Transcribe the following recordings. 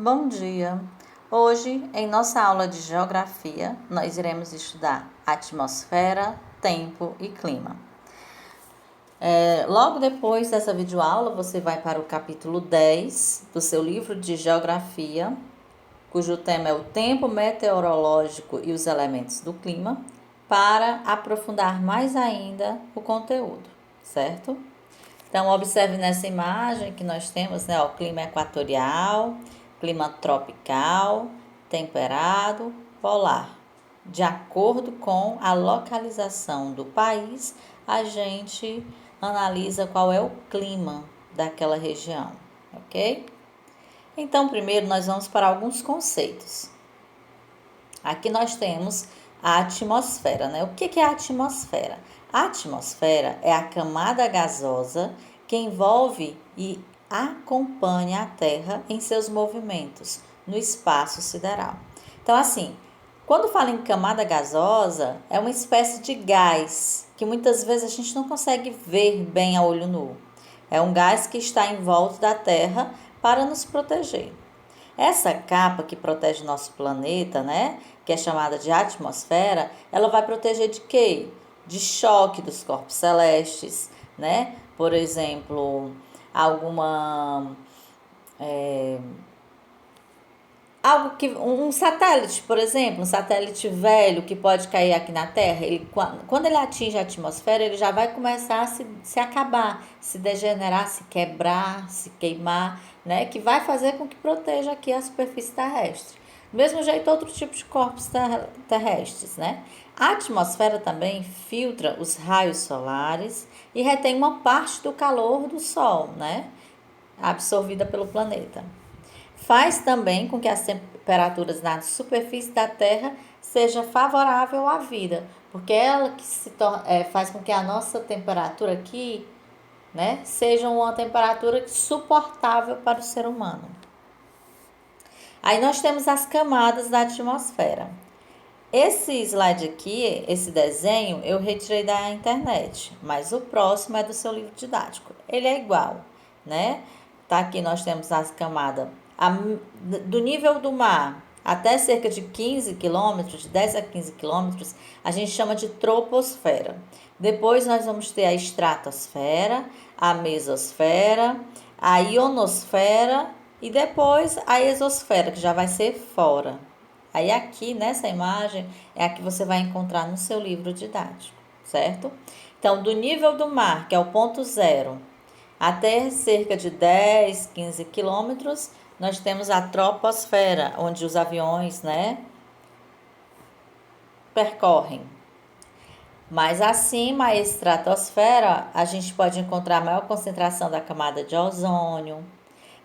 Bom dia! Hoje, em nossa aula de Geografia, nós iremos estudar atmosfera, tempo e clima. Logo depois dessa videoaula, você vai para o capítulo 10 do seu livro de Geografia, cujo tema é o tempo meteorológico e os elementos do clima, para aprofundar mais ainda o conteúdo, certo? Então, observe nessa imagem que nós temos, o clima equatorial, clima tropical, temperado, polar. De acordo com a localização do país, a gente analisa qual é o clima daquela região, ok? Então, primeiro nós vamos para alguns conceitos. Aqui nós temos a atmosfera, né? O que é a atmosfera? A atmosfera é a camada gasosa que envolve e acompanha a Terra em seus movimentos no espaço sideral. Então, assim, quando fala em camada gasosa, é uma espécie de gás que muitas vezes a gente não consegue ver bem a olho nu. É um gás que está em volta da Terra para nos proteger. Essa capa que protege nosso planeta, né, que é chamada de atmosfera, ela vai proteger de quê? De choque dos corpos celestes, né? Por exemplo, um satélite, por exemplo, um satélite velho que pode cair aqui na Terra, quando ele atinge a atmosfera, ele já vai começar a se acabar, se degenerar, se quebrar, se queimar, né? Que vai fazer com que proteja aqui a superfície terrestre. Do mesmo jeito, outro tipo de corpos terrestres, né? A atmosfera também filtra os raios solares e retém uma parte do calor do Sol, né? Absorvida pelo planeta. Faz também com que as temperaturas na superfície da Terra seja favorável à vida, porque ela que faz com que a nossa temperatura aqui, né, seja uma temperatura suportável para o ser humano. Aí nós temos as camadas da atmosfera. Esse slide aqui, esse desenho, eu retirei da internet, mas o próximo é do seu livro didático. Ele é igual, né? Tá aqui nós temos as camadas do nível do mar até cerca de 15 quilômetros, de 10 a 15 quilômetros, a gente chama de troposfera. Depois nós vamos ter a estratosfera, a mesosfera, a ionosfera e depois a exosfera, que já vai ser fora. Aí aqui nessa imagem é a que você vai encontrar no seu livro didático, certo? Então, do nível do mar, que é o ponto zero, até cerca de 10, 15 quilômetros, nós temos a troposfera, onde os aviões, né, percorrem. Mais acima, a estratosfera, a gente pode encontrar a maior concentração da camada de ozônio,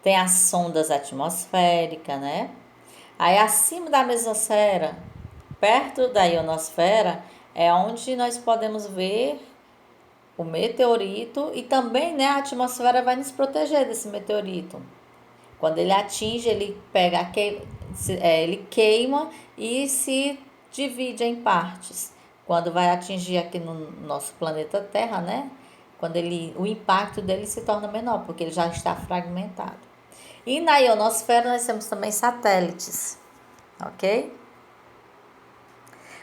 tem as sondas atmosféricas, né? Aí acima da mesosfera, perto da ionosfera, é onde nós podemos ver o meteorito e também, né, a atmosfera vai nos proteger desse meteorito. Quando ele atinge, ele ele queima e se divide em partes. Quando vai atingir aqui no nosso planeta Terra, né? O impacto dele se torna menor, porque ele já está fragmentado. E na ionosfera nós temos também satélites, ok?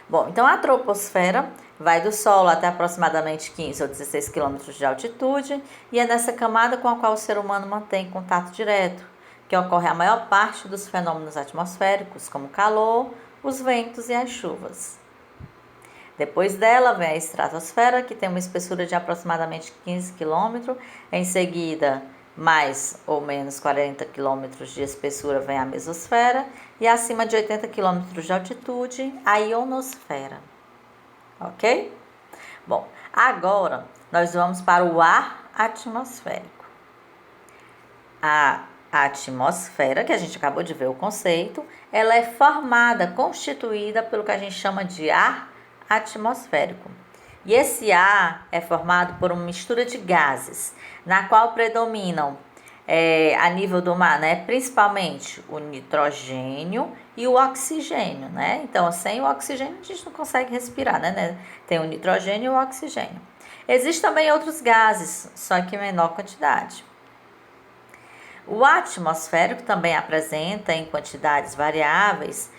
Bom, então a troposfera vai do solo até aproximadamente 15 ou 16 quilômetros de altitude e é nessa camada com a qual o ser humano mantém contato direto, que ocorre a maior parte dos fenômenos atmosféricos, como o calor, os ventos e as chuvas. Depois dela vem a estratosfera, que tem uma espessura de aproximadamente 15 km. Em seguida, mais ou menos 40 km de espessura vem a mesosfera e acima de 80 km de altitude, a ionosfera. Ok? Bom, agora nós vamos para o ar atmosférico. A atmosfera, que a gente acabou de ver o conceito, ela é constituída pelo que a gente chama de ar atmosférico. E esse ar é formado por uma mistura de gases, na qual predominam, a nível do mar, né, principalmente o nitrogênio e o oxigênio, né? Então, sem o oxigênio a gente não consegue respirar, né? Tem o nitrogênio e o oxigênio. Existem também outros gases, só que em menor quantidade. O atmosférico também apresenta em quantidades variáveis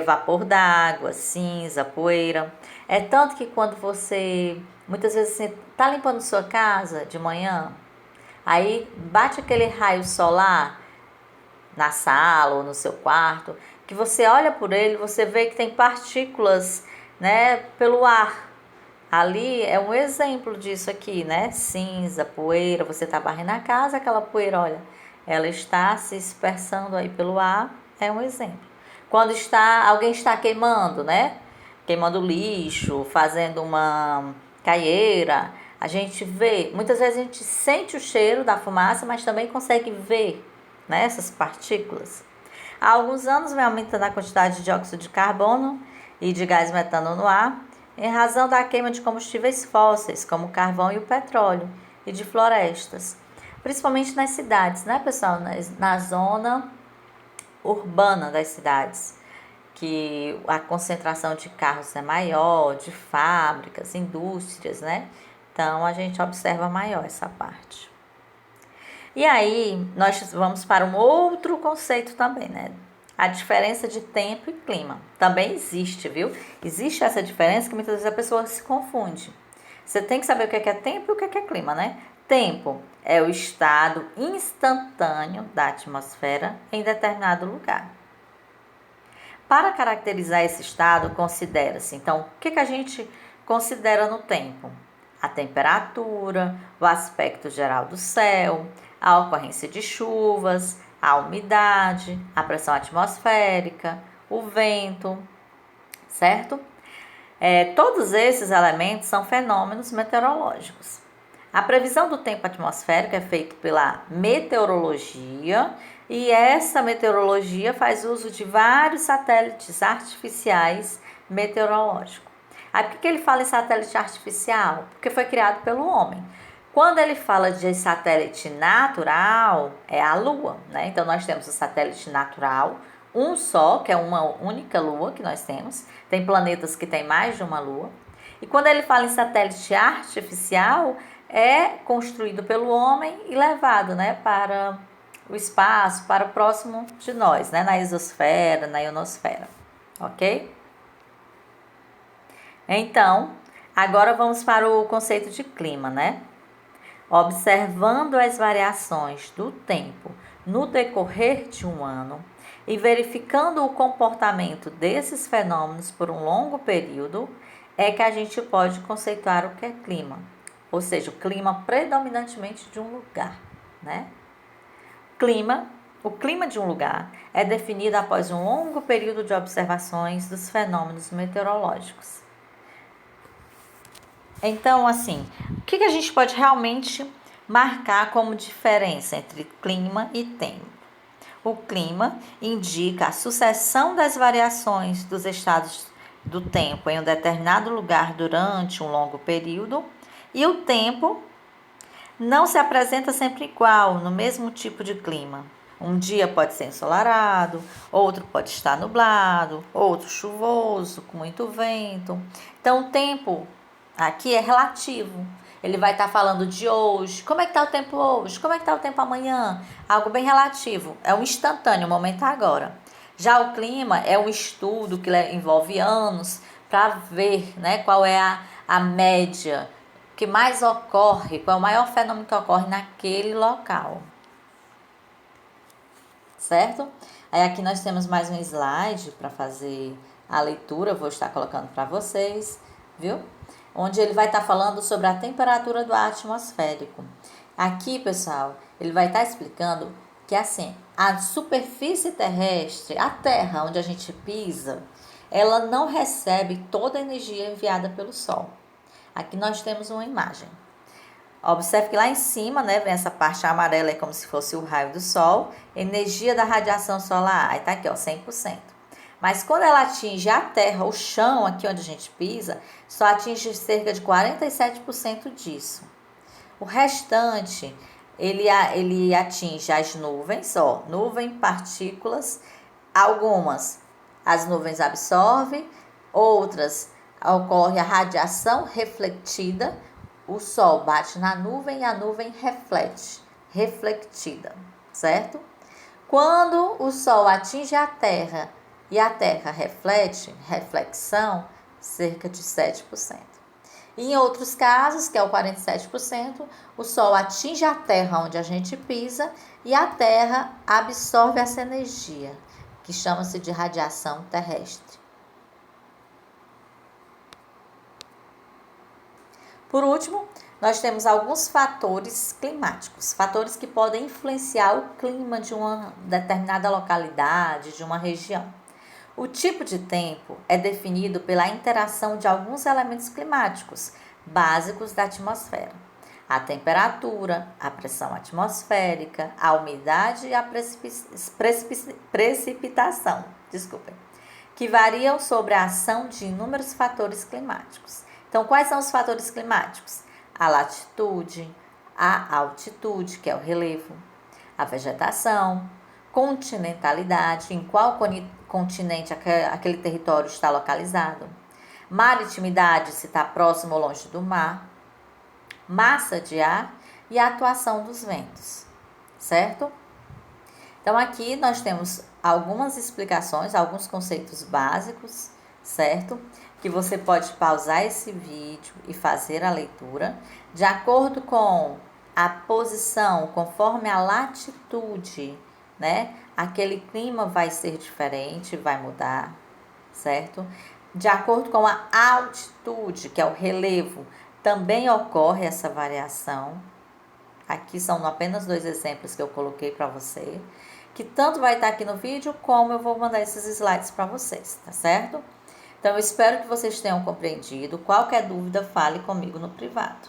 vapor d'água, cinza, poeira. É tanto que quando você, muitas vezes, você está limpando sua casa de manhã, aí bate aquele raio solar na sala ou no seu quarto, que você olha por ele, você vê que tem partículas, né, pelo ar. Ali é um exemplo disso aqui, né? Cinza, poeira, você está varrendo a casa, aquela poeira, olha, ela está se dispersando aí pelo ar, é um exemplo. Quando alguém está queimando, né? Queimando lixo, fazendo uma caieira, a gente vê, muitas vezes a gente sente o cheiro da fumaça, mas também consegue ver, né, essas partículas. Há alguns anos vem aumentando a quantidade de dióxido de carbono e de gás metano no ar, em razão da queima de combustíveis fósseis, como o carvão e o petróleo, e de florestas, principalmente nas cidades, né, pessoal? Na zona urbana das cidades, que a concentração de carros é maior, de fábricas, indústrias, né? Então, a gente observa maior essa parte. E aí, nós vamos para um outro conceito também, né? A diferença de tempo e clima. Também existe, viu? Existe essa diferença que muitas vezes a pessoa se confunde. Você tem que saber o que é tempo e o que é clima, né? Tempo é o estado instantâneo da atmosfera em determinado lugar. Para caracterizar esse estado, considera-se, então, o que a gente considera no tempo? A temperatura, o aspecto geral do céu, a ocorrência de chuvas, a umidade, a pressão atmosférica, o vento, certo? Todos esses elementos são fenômenos meteorológicos. A previsão do tempo atmosférico é feita pela meteorologia e essa meteorologia faz uso de vários satélites artificiais meteorológicos. Aí por que ele fala em satélite artificial? Porque foi criado pelo homem. Quando ele fala de satélite natural, é a Lua, né? Então nós temos o satélite natural, um só, que é uma única Lua que nós temos. Tem planetas que têm mais de uma Lua. E quando ele fala em satélite artificial, é construído pelo homem e levado, né, para o espaço, para o próximo de nós, né, na exosfera, na ionosfera, ok? Então, agora vamos para o conceito de clima, né? Observando as variações do tempo no decorrer de um ano e verificando o comportamento desses fenômenos por um longo período, é que a gente pode conceituar o que é clima, ou seja, o clima predominantemente de um lugar, né? O clima de um lugar é definido após um longo período de observações dos fenômenos meteorológicos. Então, assim, o que a gente pode realmente marcar como diferença entre clima e tempo? O clima indica a sucessão das variações dos estados do tempo em um determinado lugar durante um longo período, e o tempo não se apresenta sempre igual no mesmo tipo de clima. Um dia pode ser ensolarado, outro pode estar nublado, outro chuvoso, com muito vento. Então, o tempo aqui é relativo. Ele vai estar falando de hoje. Como é que está o tempo hoje? Como é que está o tempo amanhã? Algo bem relativo. É um instantâneo, o momento é agora. Já o clima é um estudo que envolve anos para ver, né, qual é a média que mais ocorre, qual é o maior fenômeno que ocorre naquele local. Certo? Aí aqui nós temos mais um slide para fazer a leitura, eu vou estar colocando para vocês, viu? Onde ele vai estar falando sobre a temperatura do ar atmosférico. Aqui, pessoal, ele vai estar explicando que assim, a superfície terrestre, a Terra onde a gente pisa, ela não recebe toda a energia enviada pelo Sol. Aqui nós temos uma imagem. Observe que lá em cima, né, vem essa parte amarela, é como se fosse o raio do Sol, energia da radiação solar, aí tá aqui, ó, 100%. Mas quando ela atinge a terra, o chão, aqui onde a gente pisa, só atinge cerca de 47% disso. O restante, ele atinge as nuvens, ó, nuvem, partículas, algumas as nuvens absorvem, outras ocorre a radiação refletida, o sol bate na nuvem e a nuvem refletida, certo? Quando o Sol atinge a Terra e a Terra reflete, reflexão, cerca de 7%. Em outros casos, que é o 47%, o Sol atinge a Terra onde a gente pisa e a Terra absorve essa energia, que chama-se de radiação terrestre. Por último, nós temos alguns fatores climáticos, fatores que podem influenciar o clima de uma determinada localidade, de uma região. O tipo de tempo é definido pela interação de alguns elementos climáticos básicos da atmosfera. A temperatura, a pressão atmosférica, a umidade e a precipitação, que variam sobre a ação de inúmeros fatores climáticos. Então, quais são os fatores climáticos? A latitude, a altitude, que é o relevo, a vegetação, continentalidade, em qual continente aquele território está localizado, maritimidade, se está próximo ou longe do mar, massa de ar e a atuação dos ventos, certo? Então, aqui nós temos algumas explicações, alguns conceitos básicos, certo? Que você pode pausar esse vídeo e fazer a leitura de acordo com a posição, conforme a latitude, né? Aquele clima vai ser diferente, vai mudar, certo? De acordo com a altitude, que é o relevo, também ocorre essa variação. Aqui são apenas 2 exemplos que eu coloquei para você, que tanto vai estar aqui no vídeo, como eu vou mandar esses slides para vocês, tá certo? Então, eu espero que vocês tenham compreendido. Qualquer dúvida, fale comigo no privado.